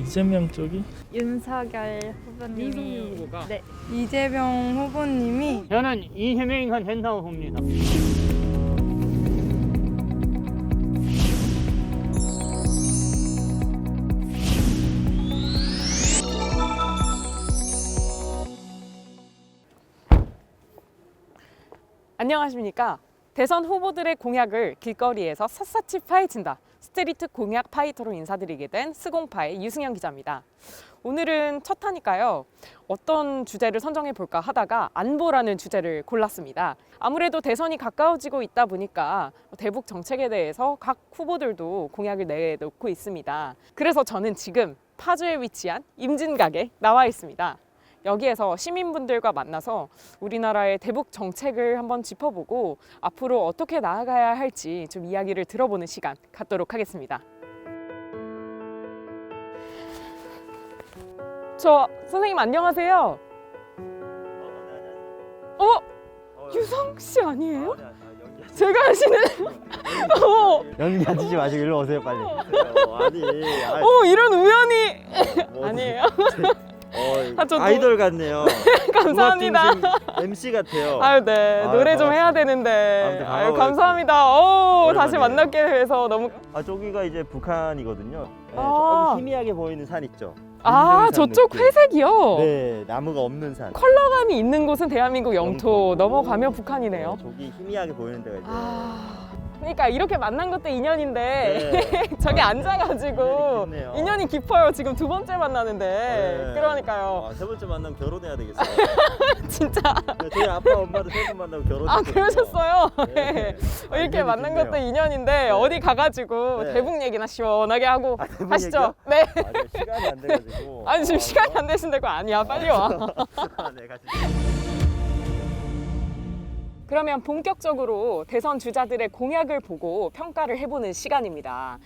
이재명 쪽이? 윤석열 후보님이 윤석열 후보가? 네. 이재명 후보님이 저는 이재명이 된다고 봅니다. 안녕하십니까. 대선 후보들의 공약을 길거리에서 샅샅이 파헤친다. 스트리트 공약 파이터로 인사드리게 된 스공파의 유승현 기자입니다. 오늘은 첫 타니까요. 어떤 주제를 선정해 볼까 하다가 안보라는 주제를 골랐습니다. 아무래도 대선이 가까워지고 있다 보니까 대북 정책에 대해서 각 후보들도 공약을 내놓고 있습니다. 그래서 저는 지금 파주에 위치한 임진각에 나와 있습니다. 여기에서 시민분들과 만나서 우리나라의 대북 정책을 한번 짚어보고 앞으로 어떻게 나아가야 할지 좀 이야기를 들어보는 시간 갖도록 하겠습니다. 저 선생님 안녕하세요. 유성 씨 아니에요? 제가 하시는 연기하지 마시고 일로 오세요 빨리. 이런 우연이 아니에요? 저도- 아이돌 같네요. 감사합니다. MC 같아요. 아유, 네. 노래 좀 해야 되는데. 아무튼 아유, 반가워요. 감사합니다. 다시 오랜만이에요. 만나게 돼서 너무. 저기가 이제 북한이거든요. 네, 아. 조금 희미하게 보이는 산 있죠. 아, 인증산 저쪽 느낌. 회색이요? 네, 나무가 없는 산. 컬러감이 있는 곳은 대한민국 영토, 영토. 넘어가면 북한이네요. 저기 희미하게 보이는 데가 이제. 그러니까 이렇게 만난 것도 인연인데 네. 저기 아, 앉아가지고 인연이 깊네요. 인연이 깊어요. 지금 두 번째 만나는데. 네. 그러니까요. 세 번째 만나면 결혼해야 되겠어요. 진짜. 네, 저희 아빠 엄마도 세 번 만나고 결혼. 아, 그러셨어요? 네. 네. 아, 이렇게 인연이 만난 깊네요. 것도 인연인데 어디 가가지고 네. 대북 얘기나 시원하게 하고 대북 하시죠. 얘기요? 네. 저 시간이 안 돼가지고. 아니 지금 시간이 안 되신다고 아니야. 빨리 와. 네, 같이. 그러면 본격적으로 대선 주자들의 공약을 보고 평가를 해보는 시간입니다.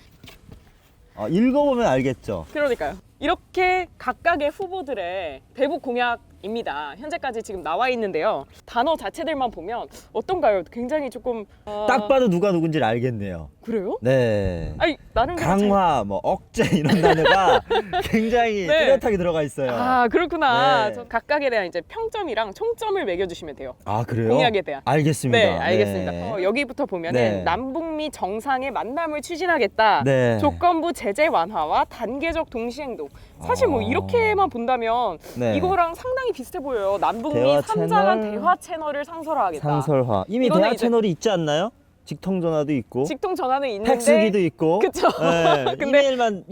읽어보면 알겠죠. 그러니까요. 이렇게 각각의 후보들의 대북 공약입니다. 현재까지 지금 나와 있는데요. 단어 자체들만 보면 어떤가요? 굉장히 조금 딱 봐도 누가 누군지를 알겠네요. 그래요? 네. 아니 나름대로 강화, 뭐 억제 이런 단어가 굉장히 네. 뚜렷하게 들어가 있어요. 아 그렇구나. 네. 저 각각에 대한 이제 평점이랑 총점을 매겨주시면 돼요. 아, 그래요? 공약에 대한. 알겠습니다. 네, 알겠습니다. 네. 여기부터 보면은 네. 남북미 정상의 만남을 추진하겠다. 네. 조건부 제재 완화와 단계적 동시행동. 사실 뭐 이렇게만 본다면 네. 이거랑 상당히 비슷해 보여요. 남북미 대화 3장한 채널, 대화 채널을 상설화하겠다. 상설화. 이미 이거는 대화 이제- 채널이 있지 않나요? 직통 전화도 있고, 직통 전화는 있는데 팩스기도 있고. 그쵸. 네. 근데- 이메일만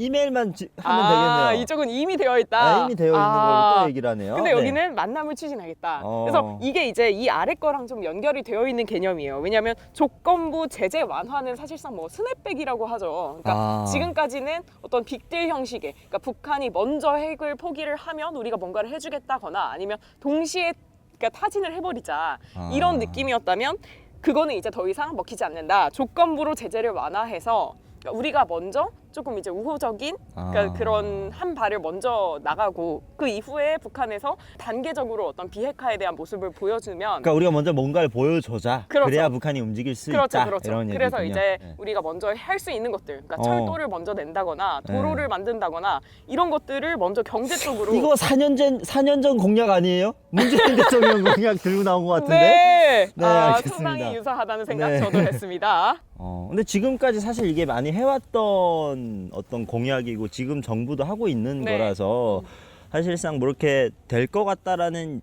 하면 아, 되겠네요. 이쪽은 이미 되어 있다. 네, 이미 되어 있는 걸 또 얘기를 하네요. 근데 네. 여기는 만남을 추진하겠다. 어. 그래서 이게 이제 이 아래 거랑 좀 연결이 되어 있는 개념이에요. 왜냐하면 조건부 제재 완화는 사실상 뭐 스냅백이라고 하죠. 그러니까 아. 지금까지는 어떤 빅딜 형식의, 그러니까 북한이 먼저 핵을 포기를 하면 우리가 뭔가를 해주겠다거나 아니면 동시에 그러니까 타진을 해버리자 이런 느낌이었다면 그거는 이제 더 이상 먹히지 않는다. 조건부로 제재를 완화해서 그러니까 우리가 먼저 조금 이제 우호적인 그러니까 그런 한 발을 먼저 나가고 그 이후에 북한에서 단계적으로 어떤 비핵화에 대한 모습을 보여주면 그러니까 우리가 먼저 뭔가를 보여줘자. 그렇죠. 그래야 북한이 움직일 수 그렇죠, 있다. 그렇죠. 이런 그래서 얘기군요. 이제 네. 우리가 먼저 할 수 있는 것들, 그러니까 어. 철도를 먼저 낸다거나 도로를 네. 만든다거나 이런 것들을 먼저 경제 쪽으로 이거 4년 전 공약 아니에요? 문재인 대통령 공약 들고 나온 것 같은데. 네, 네, 아, 알겠습니다. 상당히 유사하다는 생각 네. 저도 했습니다. 근데 지금까지 사실 이게 많이 해왔던 어떤 공약이고 지금 정부도 하고 있는 네. 거라서 사실상 뭐 이렇게 될 것 같다라는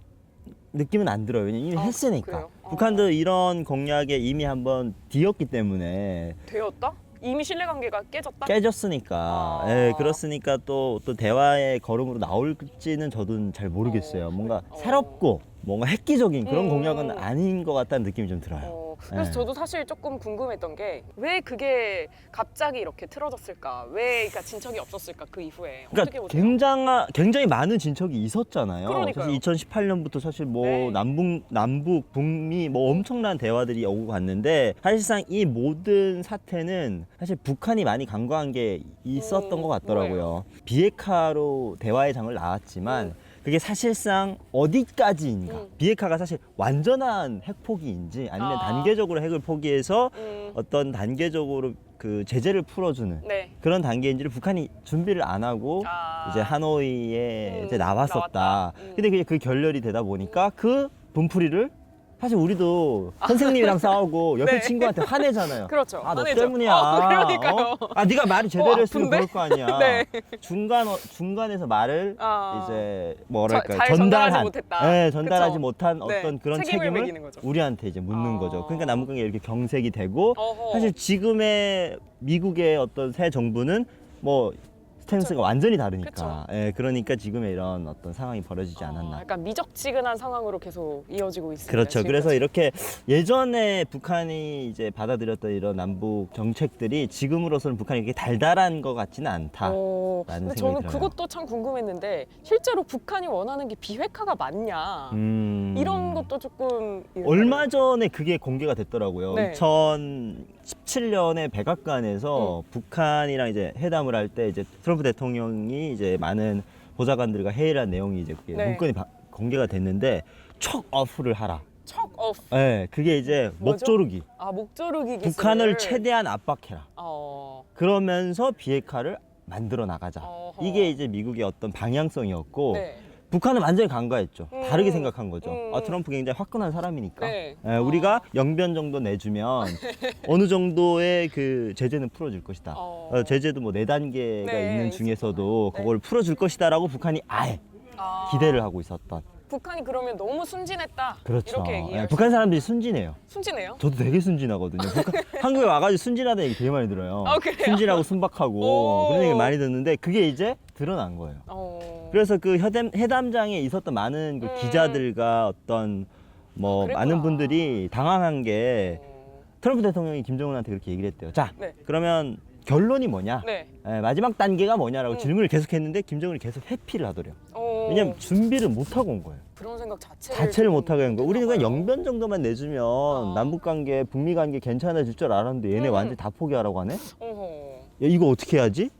느낌은 안 들어요. 왜냐면 이미 했으니까. 그래요? 북한도 이런 공약에 이미 한번 뒤었기 때문에 되었다? 이미 신뢰관계가 깨졌다? 깨졌으니까. 예, 그렇으니까 또 대화의 걸음으로 나올지는 저도 잘 모르겠어요. 뭔가 새롭고 뭔가 획기적인 그런 공약은 아닌 것 같다는 느낌이 좀 들어요. 그래서 네. 저도 사실 조금 궁금했던 게 왜 그게 갑자기 이렇게 틀어졌을까? 왜 그러니까 진척이 없었을까? 그 이후에 어떻게 그러니까 보세요? 굉장히 많은 진척이 있었잖아요. 그러니까요. 사실 2018년부터 사실 뭐 네. 남북, 북미 뭐 엄청난 대화들이 오고 갔는데 사실상 이 모든 사태는 사실 북한이 많이 간과한 게 있었던 것 같더라고요. 비핵화로 대화의 장을 나왔지만 그게 사실상 어디까지인가 비핵화가 사실 완전한 핵 포기인지 아니면 단계적으로 핵을 포기해서 어떤 단계적으로 그 제재를 풀어주는 네. 그런 단계인지를 북한이 준비를 안 하고 이제 하노이에 이제 나왔었다. 나왔다. 근데 그게 그 결렬이 되다 보니까 그 분풀이를 사실 우리도 선생님이랑 싸우고 옆에 네. 친구한테 화내잖아요. 그렇죠. 아, 너 화내죠. 때문이야. 그러니까요. 아, 네가 말을 제대로 했으면 아픈데? 그럴 거 아니야. 네. 중간에서 말을 이제 뭐랄까 잘 전달하지 못했다. 네, 전달하지 그쵸? 못한 네. 어떤 그런 책임을 책임을 매기는 거죠. 우리한테 이제 묻는 아. 거죠. 그러니까 남북관계 이렇게 경색이 되고 어허. 사실 지금의 미국의 어떤 새 정부는 뭐 스탠스가 완전히 다르니까. 그쵸. 예, 그러니까 지금의 이런 어떤 상황이 벌어지지 않았나. 약간 미적지근한 상황으로 계속 이어지고 있습니다. 그렇죠. 지금까지. 그래서 이렇게 예전에 북한이 이제 받아들였던 이런 남북 정책들이 지금으로서는 북한이 이렇게 달달한 것 같지는 않다. 근데 생각이 저는 들어요. 그것도 참 궁금했는데 실제로 북한이 원하는 게 비핵화가 맞냐 이런 것도 조금 얼마 전에 그게 공개가 됐더라고요. 네. 2017년에 백악관에서 북한이랑 이제 회담을 할 때 이제 트럼프 대통령이 이제 많은 보좌관들과 회의를 한 내용이 이제 그게 네. 문건이 공개가 됐는데 척 어프를 하라. 척 오프. 네, 그게 이제 뭐죠? 목조르기. 목조르기 기술. 북한을 최대한 압박해라. 어. 그러면서 비핵화를 만들어 나가자. 어허. 이게 이제 미국의 어떤 방향성이었고 네. 북한은 완전히 간과했죠. 다르게 생각한 거죠. 트럼프 굉장히 화끈한 사람이니까. 네. 우리가 영변 정도 내주면 어느 정도의 그 제재는 풀어줄 것이다. 제재도 뭐 4단계가 네, 있는 중에서도 네. 그걸 풀어줄 것이다라고 북한이 아예 기대를 하고 있었던. 북한이 그러면 너무 순진했다. 그렇죠. 이렇게 얘기해요. 북한 사람들이 순진해요. 순진해요? 저도 되게 순진하거든요. 한국에 와가지고 순진하다는 얘기 되게 많이 들어요. 그래요? 순진하고 순박하고 오. 그런 얘기 많이 듣는데 그게 이제 드러난 거예요. 그래서 그 회담장에 있었던 많은 그 기자들과 어떤 뭐 그랬구나. 많은 분들이 당황한 게 트럼프 대통령이 김정은한테 그렇게 얘기를 했대요. 자, 네. 그러면 결론이 뭐냐? 네. 마지막 단계가 뭐냐라고 질문을 계속했는데 김정은이 계속 회피를 하더래요. 왜냐면 준비를 못 하고 온 거예요. 그런 생각 자체를 자체를 못 하게 한 거예요. 우리는 그냥 했나 봐요. 영변 정도만 내주면 남북 관계, 북미 관계 괜찮아질 줄 알았는데 얘네 완전히 다 포기하라고 하네. 어허. 야, 이거 어떻게 해야지?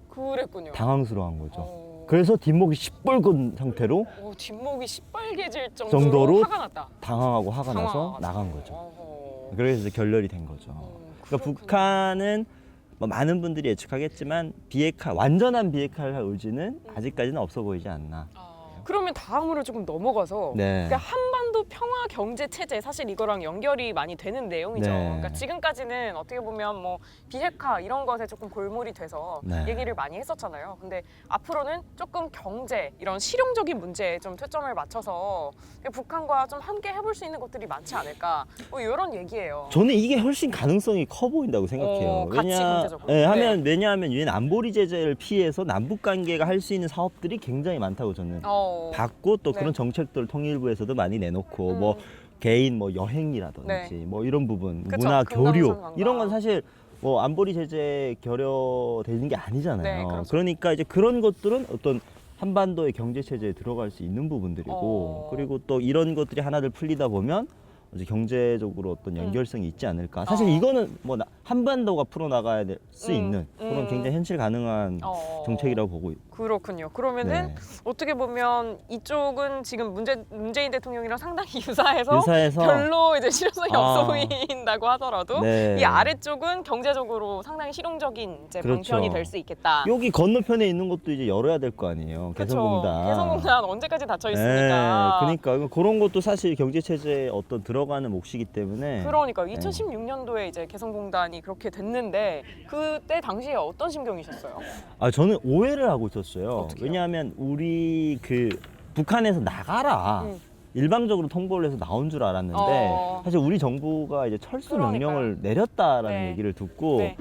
그랬군요. 당황스러운 거죠. 그래서 뒷목이 시뻘건 상태로 뒷목이 시뻘개질 정도로 정도로 화가 났다. 당황하고 화가 나서 당황하고. 나간 거죠. 어허. 그래서 이제 결렬이 된 거죠. 그러니까 그렇군요. 북한은 뭐 많은 분들이 예측하겠지만 완전한 비핵화를 할 의지는 아직까지는 없어 보이지 않나. 그러면 다음으로 조금 넘어가서 네. 그러니까 한반도 평화 경제 체제 사실 이거랑 연결이 많이 되는 내용이죠. 네. 그러니까 지금까지는 어떻게 보면 뭐 비핵화 이런 것에 조금 골몰이 돼서 네. 얘기를 많이 했었잖아요. 근데 앞으로는 조금 경제 이런 실용적인 문제에 좀 초점을 맞춰서 북한과 좀 함께 해볼 수 있는 것들이 많지 않을까 뭐 이런 얘기예요. 저는 이게 훨씬 가능성이 커 보인다고 생각해요. 같이 경제적으로. 왜냐하면 유엔 안보리 제재를 피해서 남북 관계가 할 수 있는 사업들이 굉장히 많다고 저는 봤고 또 네. 그런 정책들을 통일부에서도 많이 내놓고 뭐 개인 뭐 여행이라든지 네. 뭐 이런 부분 그쵸, 문화 금강산 교류 관광. 이런 건 사실 뭐 안보리 제재 결여되는 게 네, 아니잖아요. 그렇죠. 그러니까 이제 그런 것들은 어떤 한반도의 경제 체제에 들어갈 수 있는 부분들이고 그리고 또 이런 것들이 하나둘 풀리다 보면 이제 경제적으로 어떤 연결성이 있지 않을까. 사실 이거는 뭐 한반도가 풀어나가야 될 수 있는 그런 굉장히 현실 가능한 정책이라고 보고 있고. 그렇군요. 그러면은 네. 어떻게 보면 이쪽은 지금 문재인 대통령이랑 상당히 유사해서 유사해서 별로 이제 실효성이 아. 없어 보인다고 하더라도 네. 이 아래쪽은 경제적으로 상당히 실용적인 이제 그렇죠. 방편이 될 수 있겠다. 여기 건너편에 있는 것도 이제 열어야 될 거 아니에요. 그렇죠. 개성공단. 개성공단 언제까지 닫혀 있습니까? 그러니까 그런 것도 사실 경제 체제에 어떤 들어가는 몫이기 때문에. 그러니까 2016년도에 이제 개성공단이 그렇게 됐는데 그때 당시에 어떤 심경이셨어요? 저는 오해를 하고 있었어요. 어떡해요? 왜냐하면 우리 그 북한에서 나가라. 일방적으로 통보를 해서 나온 줄 알았는데 사실 우리 정부가 이제 철수 그러니까요. 명령을 내렸다라는 네. 얘기를 듣고 네.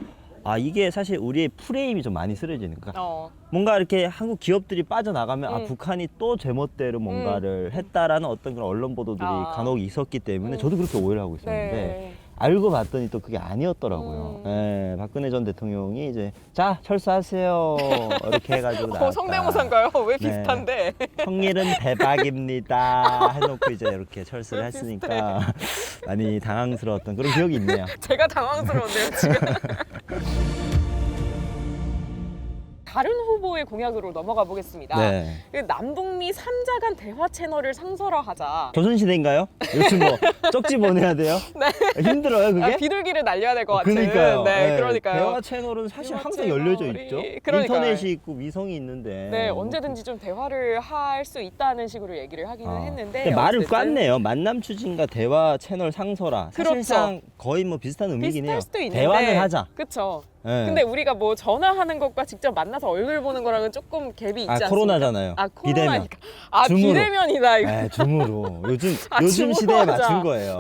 이게 사실 우리의 프레임이 좀 많이 쓰러지는 거야. 어. 뭔가 이렇게 한국 기업들이 빠져나가면 음. 북한이 또 제멋대로 뭔가를 했다라는 어떤 그런 언론 보도들이 간혹 있었기 때문에 저도 그렇게 오해를 하고 있었는데 네. 알고 봤더니 또 그게 아니었더라고요. 네, 박근혜 전 대통령이 이제 자 철수하세요 이렇게 해가지고 나왔다. 성대모사인가요? 왜 네. 비슷한데? 청일은 대박입니다 해놓고 이제 이렇게 철수를 했으니까 많이 당황스러웠던 그런 기억이 있네요. 제가 당황스러운데요 지금. 다른 후보의 공약으로 넘어가 보겠습니다. 네. 그 남북미 3자 간 대화 채널을 상설화하자. 조선시대인가요? 요즘 뭐 쪽지 보내야 돼요? 네. 힘들어요 그게? 아, 비둘기를 날려야 될 것 같은. 그러니까요. 네, 그러니까요. 대화 채널은 사실 대화 항상 열려져 채널이- 있죠. 그러니까요. 인터넷이 있고 위성이 있는데. 네, 언제든지 좀 대화를 할 수 있다는 식으로 얘기를 하기는 했는데 근데 말을 어쨌든 깠네요. 만남 추진과 대화 채널 상설화. 그렇죠. 사실상 거의 뭐 비슷한 의미긴 해요. 비슷할 수도 있는데 대화는 하자. 그쵸. 네. 근데 우리가 뭐 전화하는 것과 직접 만나서 얼굴 보는 거랑은 조금 갭이 있지 않습니까? 코로나잖아요. 아, 비대면. 코로나니까. 아, 줌으로. 비대면이다 이거. 네, 줌으로. 요즘 아, 요즘 줌으로 시대에 하자. 맞춘 거예요.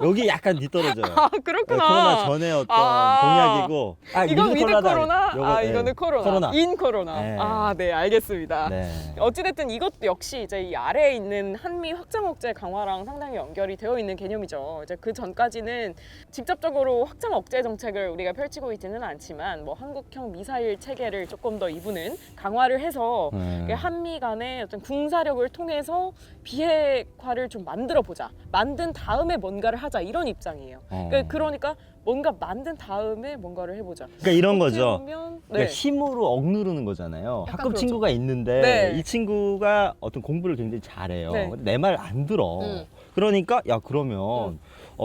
여기 약간 뒤떨어져요. 아, 네, 그렇구나. 코로나 전에 어떤 아. 공약이고. 아, 이건 위드 코로나다. 코로나? 요거, 아, 네. 이거는 코로나. 인 코로나. 네. 아, 네, 알겠습니다. 네. 어찌됐든 이것도 역시 이제 이 아래에 있는 한미 확장 억제 강화랑 상당히 연결이 되어 있는 개념이죠. 이제 그 전까지는 직접적으로 확장 억제 정책을 우리가 펼치고 있지는 않지만 뭐 한국형 미사일 체계를 조금 더 이분은 강화를 해서 네. 한미 간의 어떤 군사력을 통해서 비핵화를 좀 만들어 보자. 만든 다음에 뭔가를 하자 이런 입장이에요. 그러니까 뭔가 만든 다음에 뭔가를 해보자. 그러니까 이런 어떻게 거죠. 보면, 그러니까 힘으로 억누르는 거잖아요. 약간 학급 그렇죠. 친구가 있는데 네. 이 친구가 어떤 공부를 굉장히 잘해요. 네. 근데 내 말 안 들어. 그러니까 야 그러면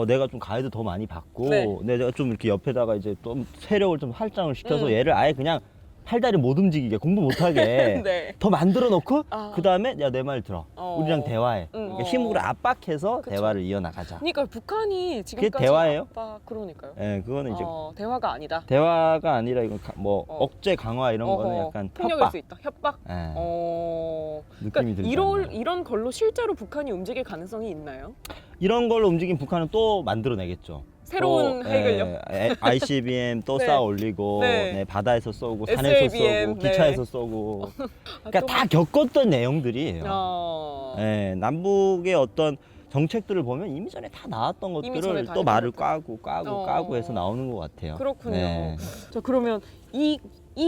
내가 좀 가이드 더 많이 받고 네. 내가 좀 이렇게 옆에다가 이제 좀 세력을 좀 할당을 시켜서 음. 얘를 아예 그냥 팔다리 못 움직이게 공부 못하게 네. 더 만들어 놓고 아. 그 다음에 야 내 말 들어. 우리랑 대화해. 그러니까 힘으로 압박해서 그쵸. 대화를 이어나가자. 그러니까 북한이 지금까지 대화예요? 그러니까요. 예, 그거는 이제 대화가 아니다. 대화가 아니라 이건 뭐 어. 억제 강화 이런 거는 약간 폭력일 협박 수 있다. 협박. 예, 그러니까 느낌이 들잖아요. 이런 걸로 실제로 북한이 움직일 가능성이 있나요? 이런 걸로 움직인 북한은 또 만들어내겠죠. 새로운 핵을요? ICBM 또 네. 쌓아 올리고 네. 네, 바다에서 쏘고 산에서 SLBM, 쏘고 기차에서 네. 쏘고 아, 그러니까 또 다 겪었던 내용들이에요. 어. 예, 남북의 어떤 정책들을 보면 이미 전에 다 나왔던 이미 전에 것들을 다 또 했던 말을 것들. 까고 해서 나오는 것 같아요. 그렇군요. 네. 자, 그러면 이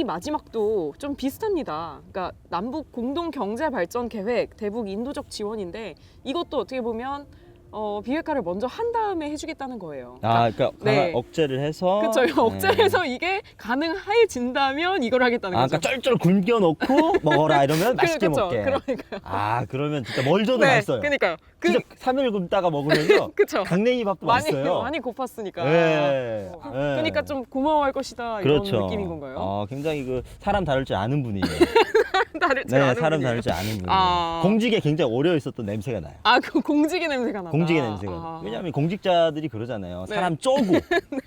마지막도 좀 비슷합니다. 그러니까 남북 공동 경제 발전 계획, 대북 인도적 지원인데 이것도 어떻게 보면 비핵화를 먼저 한 다음에 해주겠다는 거예요. 그러니까 네. 억제를 해서 그렇죠. 억제해서 이게 가능해진다면 이걸 하겠다는 거죠. 그러니까 쩔쩔 굶겨 놓고 먹어라 이러면 맛있게 그렇죠. 먹게. 그러니까. 그러면 진짜 뭘 줘도 네, 맛있어요. 그러니까요. 진짜 3일 굶다가 먹으면요. 그쵸. 강냉이 밥도 맛있어요. 많이 고팠으니까. 네. 네. 그러니까 좀 고마워할 것이다 그렇죠. 이런 느낌인 건가요? 굉장히 그 사람 다룰 줄 아는 분이에요. 다를지 네, 않은 사람 분이에요. 다룰 줄 아는 분이에요. 아. 공직에 굉장히 오래 있었던 냄새가 나요. 그 공직의 냄새가 난다. 공직의 냄새가. 아. 왜냐하면 공직자들이 그러잖아요. 네. 사람 쪼고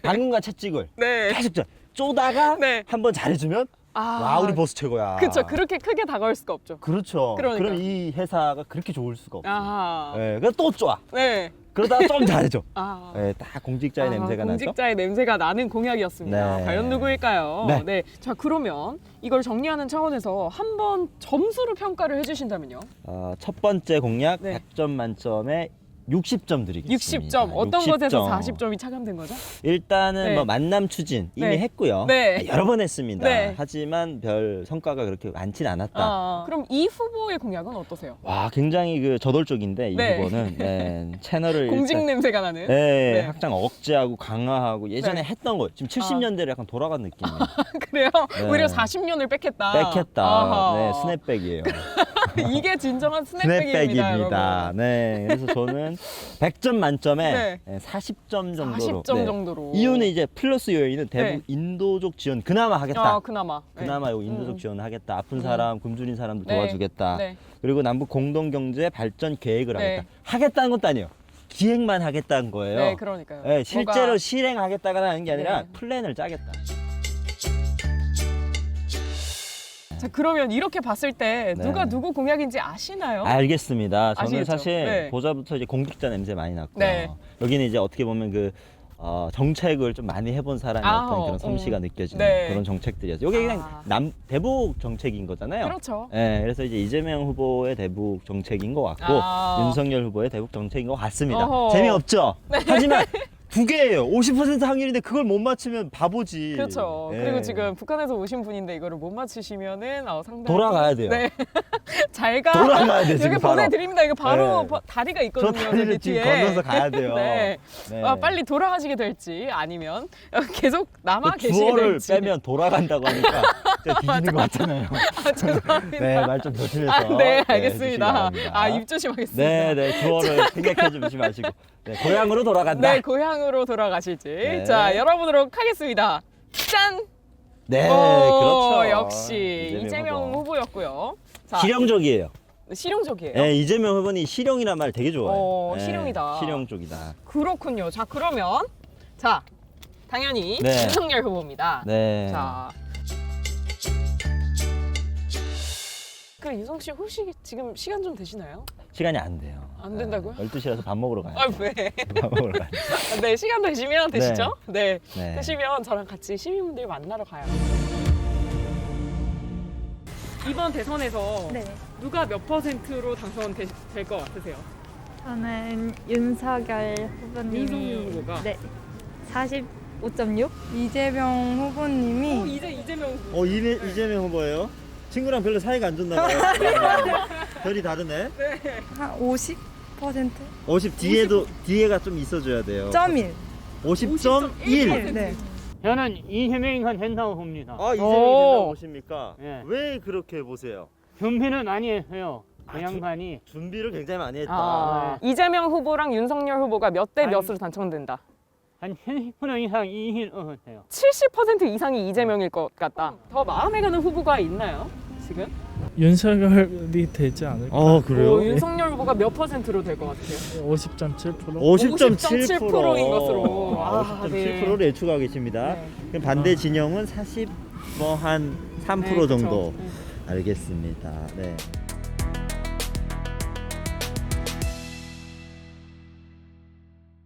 당근과 채찍을 네. 계속 쪼다가 네. 한번 잘해주면 와 우리 보스 최고야. 그렇죠. 그렇게 크게 다가올 수가 없죠. 그렇죠. 그러니까. 그럼 이 회사가 그렇게 좋을 수가 없어요. 아하. 네, 그래서 또 쪼아. 네. 그러다가 좀 잘해줘. 아. 네, 딱 공직자의 냄새가 나죠. 공직자의 냄새가 나는 공약이었습니다. 네. 과연 누구일까요? 네. 자, 그러면 이걸 정리하는 차원에서 한번 점수로 평가를 해주신다면요? 첫 번째 공약 네. 100점 만점에 60점 드리겠습니다. 60점. 어떤 60점. 것에서 40점이 차감된 거죠? 일단은 네. 뭐 만남 추진 이미 네. 했고요. 네. 여러 번 했습니다. 네. 하지만 별 성과가 그렇게 많진 않았다. 그럼 이 후보의 공약은 어떠세요? 와 굉장히 그 저돌적인데 이 네. 후보는 채널을 공직 일단, 냄새가 나는? 네, 확장 억제하고 강화하고 예전에 네. 했던 거 지금 70년대로 약간 돌아간 느낌이에요. 그래요? 네. 오히려 40년을 뺏겠다. 뺏겠다. 아하. 네, 스냅백이에요. 이게 진정한 스냅백입니다. 스냅백입니다. 여러분. 네, 그래서 저는 100점 만점에 네. 40점 정도로. 40점 네. 정도로. 이유는 이제 플러스 요인은 대북 네. 인도적 지원 그나마 하겠다. 그나마. 그나마 요 인도적 지원을 하겠다. 아픈 사람, 굶주린 사람도 네. 도와주겠다. 네. 그리고 남북 공동 경제 발전 계획을 네. 하겠다. 하겠다는 것도 아니에요. 기획만 하겠다는 거예요. 네, 그러니까요. 네, 실제로 뭐가- 실행하겠다가 하는 게 아니라 네. 플랜을 짜겠다. 자, 그러면 이렇게 봤을 때 네. 누가 누구 공약인지 아시나요? 알겠습니다. 저는 아시겠죠? 사실 네. 보자부터 이제 공직자 냄새 많이 났고요. 네. 여기는 이제 어떻게 보면 그 정책을 좀 많이 해본 사람의 어떤 그런 솜씨가 느껴지는 네. 그런 정책들이었어요. 이게 그냥 대북 정책인 거잖아요. 그렇죠. 네, 그래서 이제 이재명 후보의 대북 정책인 것 같고 윤석열 후보의 대북 정책인 것 같습니다. 어허. 재미없죠? 하지만 두 개예요. 50% 확률인데 그걸 못 맞추면 바보지. 그렇죠. 네. 그리고 지금 북한에서 오신 분인데 이거를 못 맞추시면은 상당히 돌아가야 돼요. 네. 잘 가. 돌아가야 돼, 지금 여기 바로. 보내드립니다. 이거 바로 네. 다리가 저 있거든요. 다리를 저기 지금 뒤에. 건너서 가야 돼요. 네. 네. 아, 빨리 돌아가시게 될지 아니면 계속 남아 그 계시게 주어를 될지. 빼면 돌아간다고 하니까 제가 뒤지는 것 같잖아요. 아, 죄송합니다. 네, 말 좀 조심해서. 아, 네, 해주시기 알겠습니다. 바랍니다. 아, 입 조심하겠습니다. 네, 네, 주어를 생략해 주시 마시고. 네, 고향으로 돌아간다. 네, 고향으로 돌아가실지. 네. 자, 열어보도록 하겠습니다. 짠! 네, 오, 그렇죠. 역시 이재명 후보. 후보였고요. 자, 실용적이에요. 실용적이에요. 네, 이재명 후보는 실용이란 말 되게 좋아해요. 네, 실용이다. 실용 쪽이다. 그렇군요. 자, 그러면 자, 당연히 네. 윤석열 후보입니다. 네. 자. 그 유성 씨 혹시 지금 시간 좀 되시나요? 시간이 안 돼요. 안 된다고요? 12시라서 밥 먹으러 가요. 아, 왜? 밥 먹으러 가요. 네, 시간 되시면 되시죠? 네. 네. 되시면 저랑 같이 시민분들 만나러 가요. 이번 대선에서 네. 누가 몇 %로 당선될 것 같으세요? 저는 윤석열 후보님이 윤석열 후보가? 네. 45.6? 이재명 후보님이 이재명 후보. 이재명 후보예요? 친구랑 별로 사이가 안 좋나 봐요. 별이 다르네. 한 50%? 50 뒤에가 좀 있어줘야 돼요. 1.1. 50.1. 네. 저는 이재명은 된다고 봅니다. 아, 이재명이 오. 된다고 보십니까? 네. 왜 그렇게 보세요? 준비는 많이 했어요. 그 양반이. 준비를 굉장히 많이 했다. 아, 이재명 후보랑 윤석열 후보가 몇 대 몇으로 당첨된다. 한 70% 이상 이길 것 같아요. 70% 이상이 이재명일 것 같다. 더 마음에 가는 후보가 있나요? 지금? 윤석열이 되지 않을까? 그래요? 윤석열 후보가 몇 %로 될 것 같아요? 50.7%? 50.7%인 것으로. 아, 50.7%를 예측하고 계십니다. 네. 그럼 반대 진영은 40 뭐 한 3% 네, 그쵸. 정도. 네. 알겠습니다. 네.